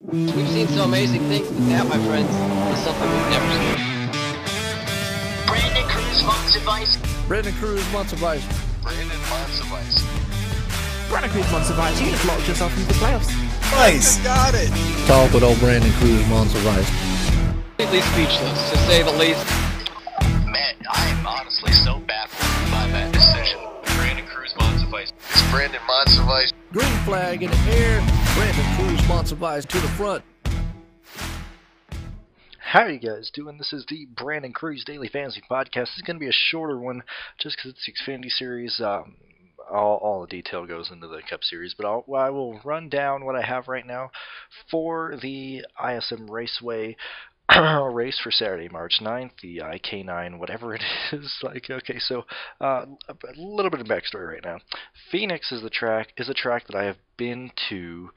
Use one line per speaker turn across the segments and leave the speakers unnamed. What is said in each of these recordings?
We've seen some amazing things, but that, my friends, is something we've never seen.
Brandon Cruz Month's Advice.
Brandon Cruz Month's Advice.
Brandon Month's Advice.
Brandon Cruz Month's Advice. You just locked yourself into the playoffs.
Nice.
Got it.
Talk with old Brandon Cruz Month's Advice.
Completely speechless, to say the least.
Man, I am honestly so baffled by that decision. Brandon Cruz Month's Advice. It's Brandon Month's Advice.
Green flag in the air. Brandon Cruz Month's Advice to the front.
How are you guys doing? This is the Brandon Cruz Daily Fantasy Podcast. It's going to be a shorter one just because it's the Xfinity Series. All the detail goes into the Cup Series, but I will run down what I have right now for the ISM Raceway race for Saturday, March 9th, the IK9, whatever it is. Okay, so a little bit of backstory right now. Phoenix is a track that I have been to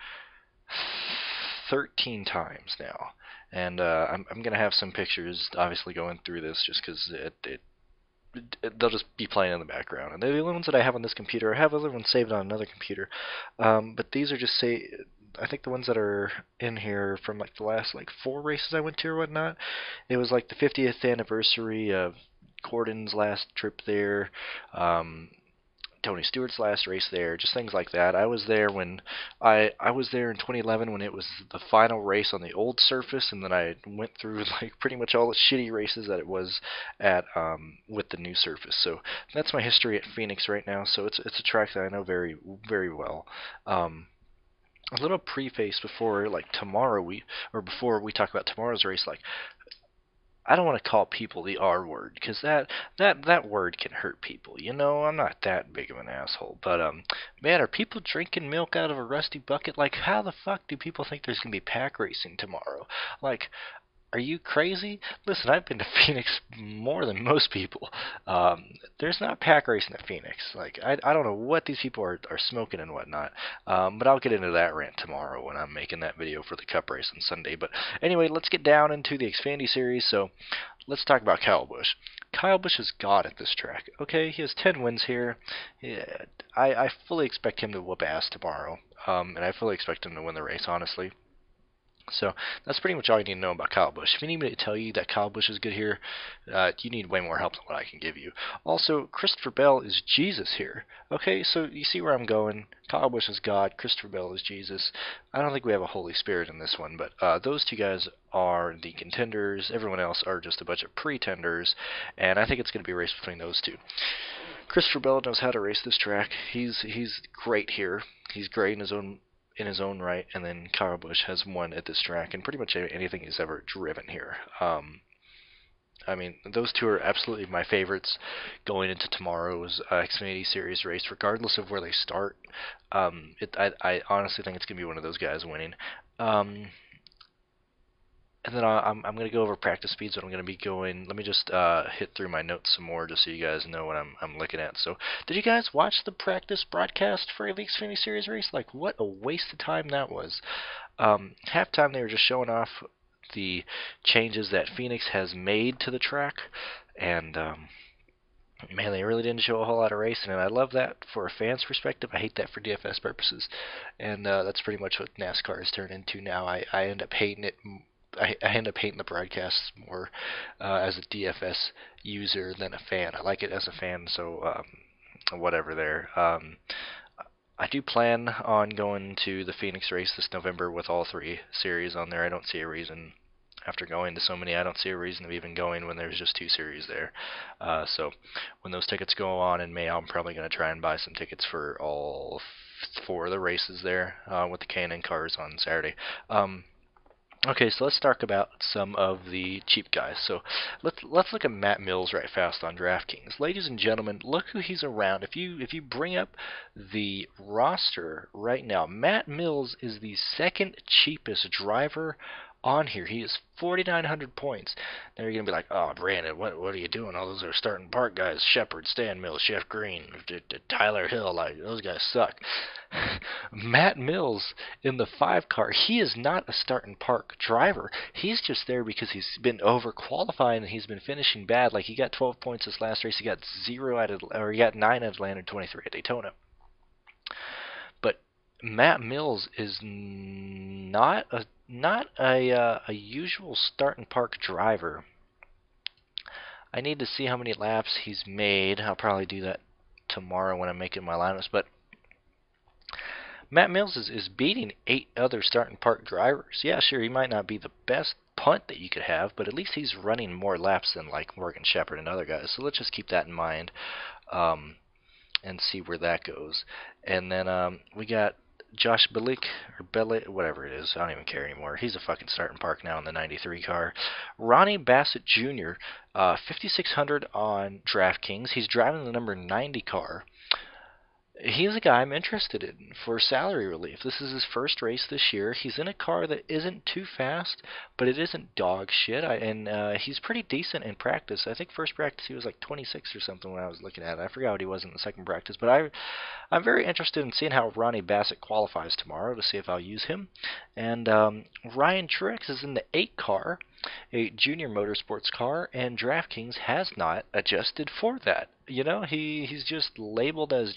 13 times now. And I'm going to have some pictures, obviously, going through this just because they'll just be playing in the background. And they're the only ones that I have on this computer. I have other ones saved on another computer. But these are just, I think the ones that are in here from the last 4 races I went to or whatnot. It was the 50th anniversary of Gordon's last trip there. Tony Stewart's last race there, just things like that. I was there when I was there in 2011 when it was the final race on the old surface, and then I went through pretty much all the shitty races that it was at with the new surface. So that's my history at Phoenix right now. So it's a track that I know very, very well. A little preface before before we talk about tomorrow's race, I don't want to call people the R word, because that word can hurt people. I'm not that big of an asshole. But, man, are people drinking milk out of a rusty bucket? How the fuck do people think there's going to be pack racing tomorrow? Are you crazy? Listen, I've been to Phoenix more than most people. There's not pack racing at Phoenix. I don't know what these people are smoking and whatnot. But I'll get into that rant tomorrow when I'm making that video for the Cup race on Sunday. But anyway, let's get down into the Xfinity Series. So let's talk about Kyle Busch. Kyle Busch is God at this track. Okay, he has 10 wins here. Yeah, I fully expect him to whoop ass tomorrow. And I fully expect him to win the race, honestly. So that's pretty much all you need to know about Kyle Busch. If you need me to tell you that Kyle Busch is good here, you need way more help than what I can give you. Also, Christopher Bell is Jesus here. Okay, so you see where I'm going. Kyle Busch is God. Christopher Bell is Jesus. I don't think we have a Holy Spirit in this one, but those two guys are the contenders. Everyone else are just a bunch of pretenders, and I think it's going to be a race between those two. Christopher Bell knows how to race this track. He's great here. He's great in his own right, and then Kyle Busch has won at this track and pretty much anything he's ever driven here. I mean, those two are absolutely my favorites going into tomorrow's Xfinity Series race, regardless of where they start. I honestly think it's going to be one of those guys winning. And then I'm going to go over practice speeds, what I'm going to be going. Let me just hit through my notes some more just so you guys know what I'm looking at. So, did you guys watch the practice broadcast for the Xfinity Series race? What a waste of time that was. Halftime, they were just showing off the changes that Phoenix has made to the track. And, man, they really didn't show a whole lot of racing. And I love that for a fan's perspective. I hate that for DFS purposes. And that's pretty much what NASCAR has turned into now. I end up hating it. I end up hating the broadcasts more as a DFS user than a fan. I like it as a fan, so whatever there. I do plan on going to the Phoenix race this November with all 3 series on there. I don't see a reason, after going to so many, I don't see a reason of even going when there's just 2 series there. So when those tickets go on in May, I'm probably going to try and buy some tickets for all 4 of the races there with the K&N cars on Saturday. Okay, so let's talk about some of the cheap guys. So let's look at Matt Mills right fast on DraftKings. Ladies and gentlemen, look who he's around. If you bring up the roster right now, Matt Mills is the second cheapest driver on here. He is 4,900 points. Now you're going to be like, oh, Brandon, what are you doing? All those are starting park guys. Shepard, Stan Mills, Jeff Green, Tyler Hill. Those guys suck. Matt Mills in the 5 car, he is not a starting park driver. He's just there because he's been overqualifying and he's been finishing bad. He got 12 points this last race. He got 9 at Atlanta and 23 at Daytona. But Matt Mills is not a usual start and park driver. I need to see how many laps he's made. I'll probably do that tomorrow when I'm making my lineups. But Matt Mills is beating 8 other start and park drivers. Yeah, sure, he might not be the best punt that you could have, but at least he's running more laps than like Morgan Shepherd and other guys. So let's just keep that in mind and see where that goes. And then we got Josh Bellick, or Bellick, whatever it is. I don't even care anymore. He's a fucking start and park now in the 93 car. Ronnie Bassett Jr., 5,600 on DraftKings. He's driving the number 90 car. He's a guy I'm interested in for salary relief. This is his first race this year. He's in a car that isn't too fast, but it isn't dog shit. He's pretty decent in practice. I think first practice he was like 26 or something when I was looking at it. I forgot what he was in the second practice, but I'm very interested in seeing how Ronnie Bassett qualifies tomorrow to see if I'll use him. And Ryan Truex is in the 8 car, a junior motorsports car, and DraftKings has not adjusted for that. You know, he's just labeled as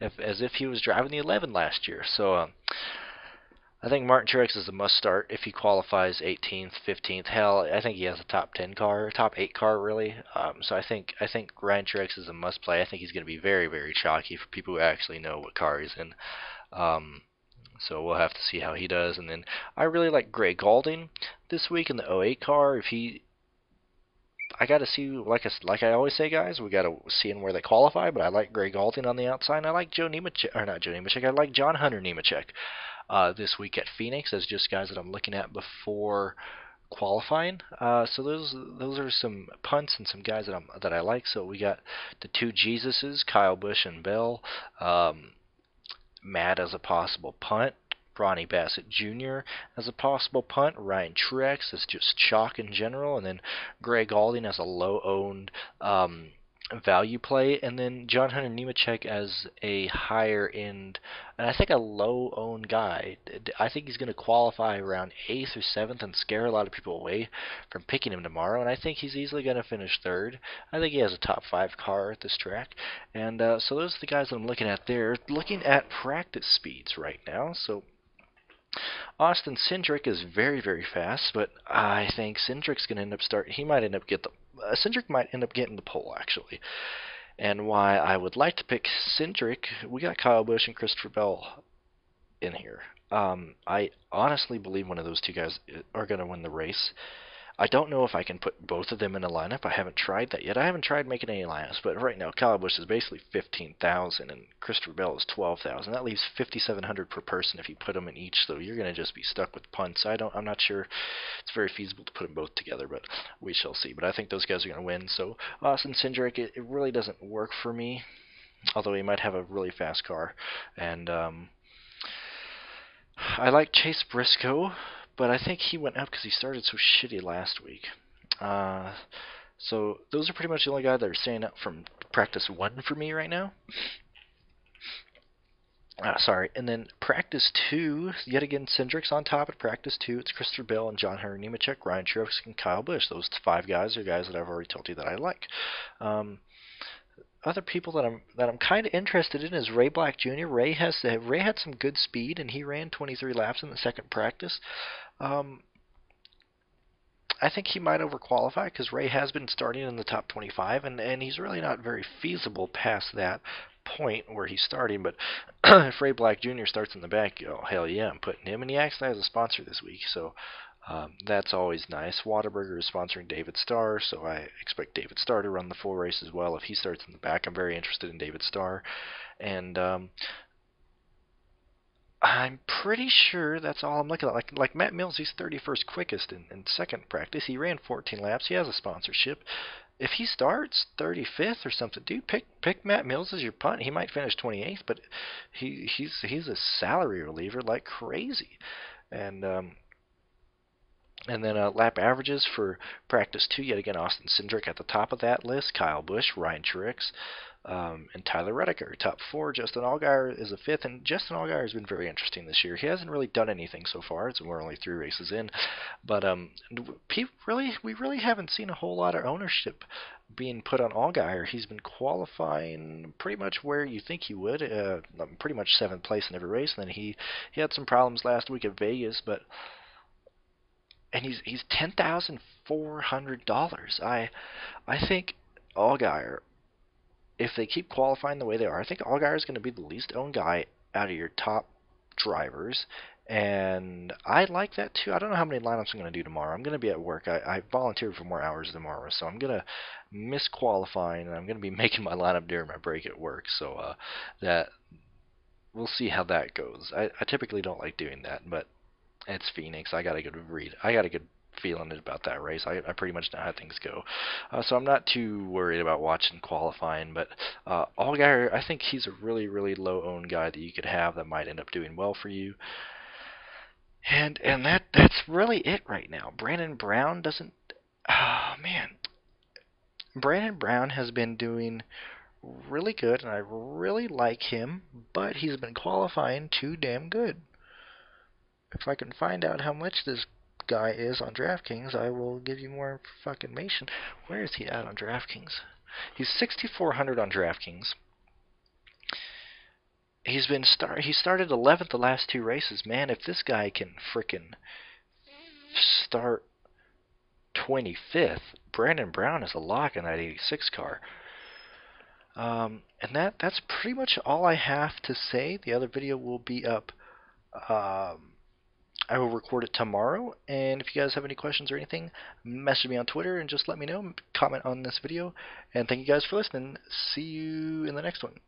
if he was driving the 11 last year. So I think Martin Truex is a must start if he qualifies 18th, 15th. Hell, I think he has a top 10 car, top 8 car really. So I think Ryan Truex is a must play. I think he's going to be very, very chalky for people who actually know what car he's in. So we'll have to see how he does. And then I really like Gray Galding this week in the 08 car. I got to see, like I always say, guys, we got to see in where they qualify. But I like Gray Galding on the outside. And I like I like John Hunter Nemechek this week at Phoenix as just guys that I'm looking at before qualifying. So those are some punts and some guys that I like. So we got the 2 Jesuses, Kyle Busch and Bell. Matt as a possible punt. Ronnie Bassett Jr. as a possible punt. Ryan Truex as just chalk in general. And then Greg Galding as a low-owned value play. And then John Hunter Nemechek as a higher-end, and I think a low-owned guy. I think he's going to qualify around 8th or 7th and scare a lot of people away from picking him tomorrow. And I think he's easily going to finish 3rd. I think he has a top 5 car at this track. And so those are the guys that I'm looking at there. Looking at practice speeds right now. So Austin Cindric is very, very fast, but I think Cindric's going to end up Cindric might end up getting the pole, actually. And why I would like to pick Cindric, we got Kyle Busch and Christopher Bell in here. I honestly believe one of those 2 guys are going to win the race. I don't know if I can put both of them in a lineup. I haven't tried that yet. I haven't tried making any lineups, but right now Kyle Busch is basically 15,000 and Christopher Bell is 12,000. That leaves 5,700 per person if you put them in each. So you're going to just be stuck with punts. I'm not sure it's very feasible to put them both together, but we shall see. But I think those guys are going to win. So Austin Cindric, it really doesn't work for me, although he might have a really fast car. And I like Chase Briscoe, but I think he went up because he started so shitty last week. So those are pretty much the only guys that are staying up from practice 1 for me right now. And then practice 2, yet again, Cindric's on top at practice 2. It's Christopher Bell and John Hunter Nemechek, Ryan Truex, and Kyle Busch. Those 5 guys are guys that I've already told you that I like. Other people that I'm kind of interested in is Ray Black Jr. Ray had some good speed, and he ran 23 laps in the second practice. I think he might overqualify because Ray has been starting in the top 25, and he's really not very feasible past that point where he's starting. But if Ray Black Jr. starts in the back, oh hell yeah, I'm putting him, and he actually has a sponsor this week, so that's always nice. Whataburger is sponsoring David Starr, so I expect David Starr to run the full race as well. If he starts in the back, I'm very interested in David Starr. And I'm pretty sure that's all I'm looking at. Like Matt Mills, he's 31st quickest in second practice. He ran 14 laps. He has a sponsorship. If he starts 35th or something, dude, pick Matt Mills as your punt. He might finish 28th, but he's a salary reliever like crazy. And And then lap averages for practice 2, yet again, Austin Cindric at the top of that list, Kyle Busch, Ryan Truex, and Tyler Reddick are top 4. Justin Allgaier is a 5th, and Justin Allgaier has been very interesting this year. He hasn't really done anything so far, so we're only 3 races in, but we really haven't seen a whole lot of ownership being put on Allgaier. He's been qualifying pretty much where you think he would, pretty much 7th place in every race, and then he had some problems last week at Vegas, and he's $10,400. I think Allgaier, if they keep qualifying the way they are, I think Allgaier is going to be the least owned guy out of your top drivers, and I like that too. I don't know how many lineups I'm going to do tomorrow. I'm going to be at work. I volunteered for more hours tomorrow, so I'm going to miss qualifying, and I'm going to be making my lineup during my break at work. So that we'll see how that goes. I typically don't like doing that, but it's Phoenix. I got a good feeling about that race. I pretty much know how things go. So I'm not too worried about watching qualifying, but Allgaier, I think he's a really, really low-owned guy that you could have that might end up doing well for you. And that's really it right now. Brandon Brown doesn't... Oh, man. Brandon Brown has been doing really good, and I really like him, but he's been qualifying too damn good. If I can find out how much this guy is on DraftKings, I will give you more fucking information. Where is he at on DraftKings? He's 6,400 on DraftKings. He started 11th the last 2 races. Man, if this guy can frickin' start 25th, Brandon Brown is a lock in that 86 car. And that's pretty much all I have to say. The other video will be up. I will record it tomorrow, and if you guys have any questions or anything, message me on Twitter and just let me know. Comment on this video, and thank you guys for listening. See you in the next one.